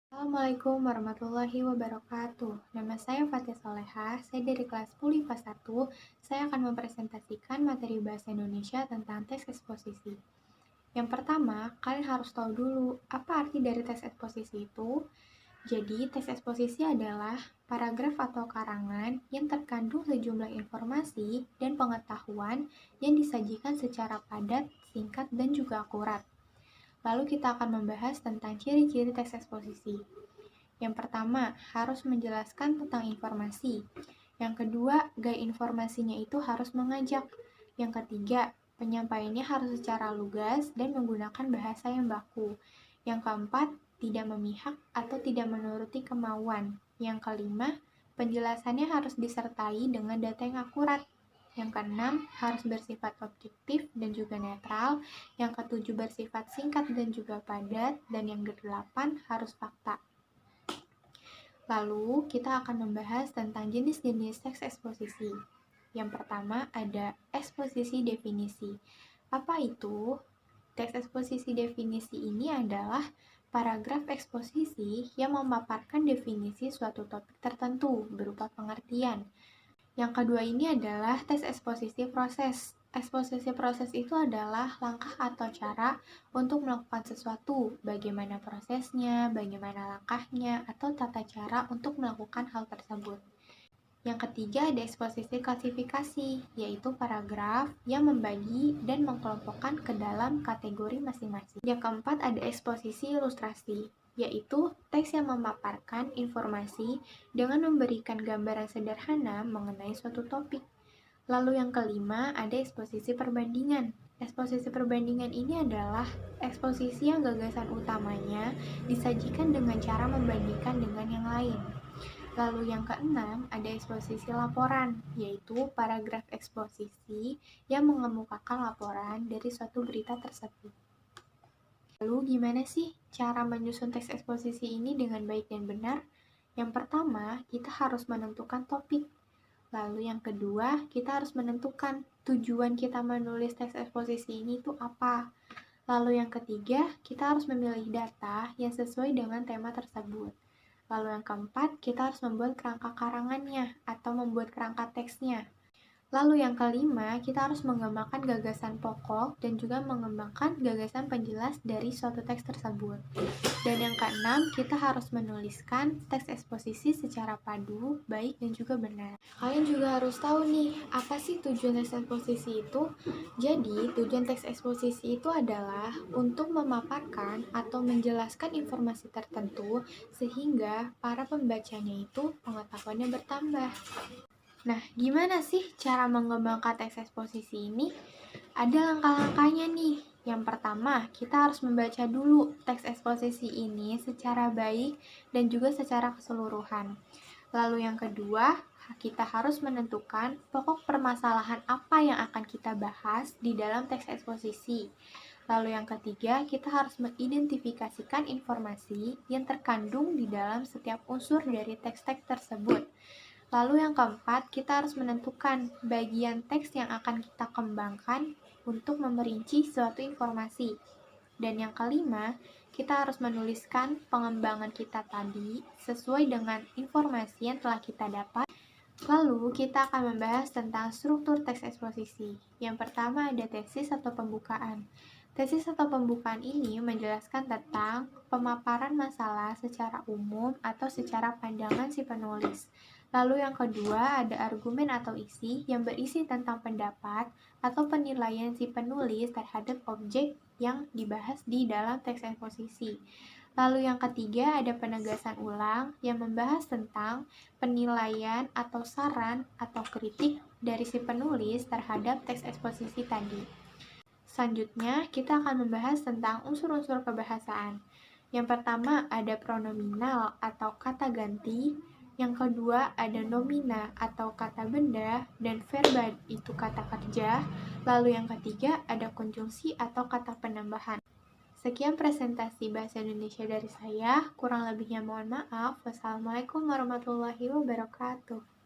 Assalamualaikum warahmatullahi wabarakatuh. Nama saya Fatia Soleha, saya dari kelas 10 IPA 1. Saya akan mempresentasikan materi Bahasa Indonesia tentang teks eksposisi. Yang pertama, kalian harus tahu dulu apa arti dari teks eksposisi itu. Jadi, teks eksposisi adalah paragraf atau karangan yang terkandung sejumlah informasi dan pengetahuan yang disajikan secara padat, singkat, dan juga akurat. Lalu kita akan membahas tentang ciri-ciri teks eksposisi. Yang pertama, harus menjelaskan tentang informasi. Yang kedua, gaya informasinya itu harus mengajak. Yang ketiga, penyampaiannya harus secara lugas dan menggunakan bahasa yang baku. Yang keempat, tidak memihak atau tidak menuruti kemauan. Yang kelima, penjelasannya harus disertai dengan data yang akurat. Yang keenam, harus bersifat objektif dan juga netral. Yang ketujuh, bersifat singkat dan juga padat. Dan yang kedelapan, harus fakta. Lalu, kita akan membahas tentang jenis-jenis teks eksposisi. Yang pertama, ada eksposisi definisi. Apa itu? Teks eksposisi definisi ini adalah paragraf eksposisi yang memaparkan definisi suatu topik tertentu berupa pengertian. Yang kedua ini adalah teks eksposisi proses. Eksposisi proses itu adalah langkah atau cara untuk melakukan sesuatu, bagaimana prosesnya, bagaimana langkahnya, atau tata cara untuk melakukan hal tersebut. Yang ketiga ada eksposisi klasifikasi, yaitu paragraf yang membagi dan mengkelompokkan ke dalam kategori masing-masing. Yang keempat ada eksposisi ilustrasi, yaitu teks yang memaparkan informasi dengan memberikan gambaran sederhana mengenai suatu topik. Lalu yang kelima ada eksposisi perbandingan. Eksposisi perbandingan ini adalah eksposisi yang gagasan utamanya disajikan dengan cara membandingkan dengan yang lain. Lalu yang keenam ada eksposisi laporan, yaitu paragraf eksposisi yang mengemukakan laporan dari suatu berita tersebut. Lalu gimana sih cara menyusun teks eksposisi ini dengan baik dan benar? Yang pertama, kita harus menentukan topik. Lalu yang kedua, kita harus menentukan tujuan kita menulis teks eksposisi ini itu apa. Lalu yang ketiga, kita harus memilih data yang sesuai dengan tema tersebut. Lalu yang keempat, kita harus membuat kerangka karangannya atau membuat kerangka teksnya. Lalu yang kelima, kita harus mengembangkan gagasan pokok dan juga mengembangkan gagasan penjelas dari suatu teks tersebut. Dan yang keenam, kita harus menuliskan teks eksposisi secara padu, baik dan juga benar. Kalian juga harus tahu nih, apa sih tujuan teks eksposisi itu? Jadi, tujuan teks eksposisi itu adalah untuk memaparkan atau menjelaskan informasi tertentu sehingga para pembacanya itu pengetahuannya bertambah. Nah, gimana sih cara mengembangkan teks eksposisi ini? Ada langkah-langkahnya nih. Yang pertama, kita harus membaca dulu teks eksposisi ini secara baik dan juga secara keseluruhan. Lalu yang kedua, kita harus menentukan pokok permasalahan apa yang akan kita bahas di dalam teks eksposisi. Lalu yang ketiga, kita harus mengidentifikasikan informasi yang terkandung di dalam setiap unsur dari teks-teks tersebut. Lalu yang keempat, kita harus menentukan bagian teks yang akan kita kembangkan untuk memerinci suatu informasi. Dan yang kelima, kita harus menuliskan pengembangan kita tadi sesuai dengan informasi yang telah kita dapat. Lalu, kita akan membahas tentang struktur teks eksposisi. Yang pertama ada tesis atau pembukaan. Tesis atau pembukaan ini menjelaskan tentang pemaparan masalah secara umum atau secara pandangan si penulis. Lalu yang kedua ada argumen atau isi yang berisi tentang pendapat atau penilaian si penulis terhadap objek yang dibahas di dalam teks eksposisi. Lalu yang ketiga ada penegasan ulang yang membahas tentang penilaian atau saran atau kritik dari si penulis terhadap teks eksposisi tadi. Selanjutnya, kita akan membahas tentang unsur-unsur kebahasaan. Yang pertama ada pronominal atau kata ganti, yang kedua ada nomina atau kata benda, dan verba itu kata kerja, lalu yang ketiga ada konjungsi atau kata penambahan. Sekian presentasi Bahasa Indonesia dari saya, kurang lebihnya mohon maaf. Wassalamualaikum warahmatullahi wabarakatuh.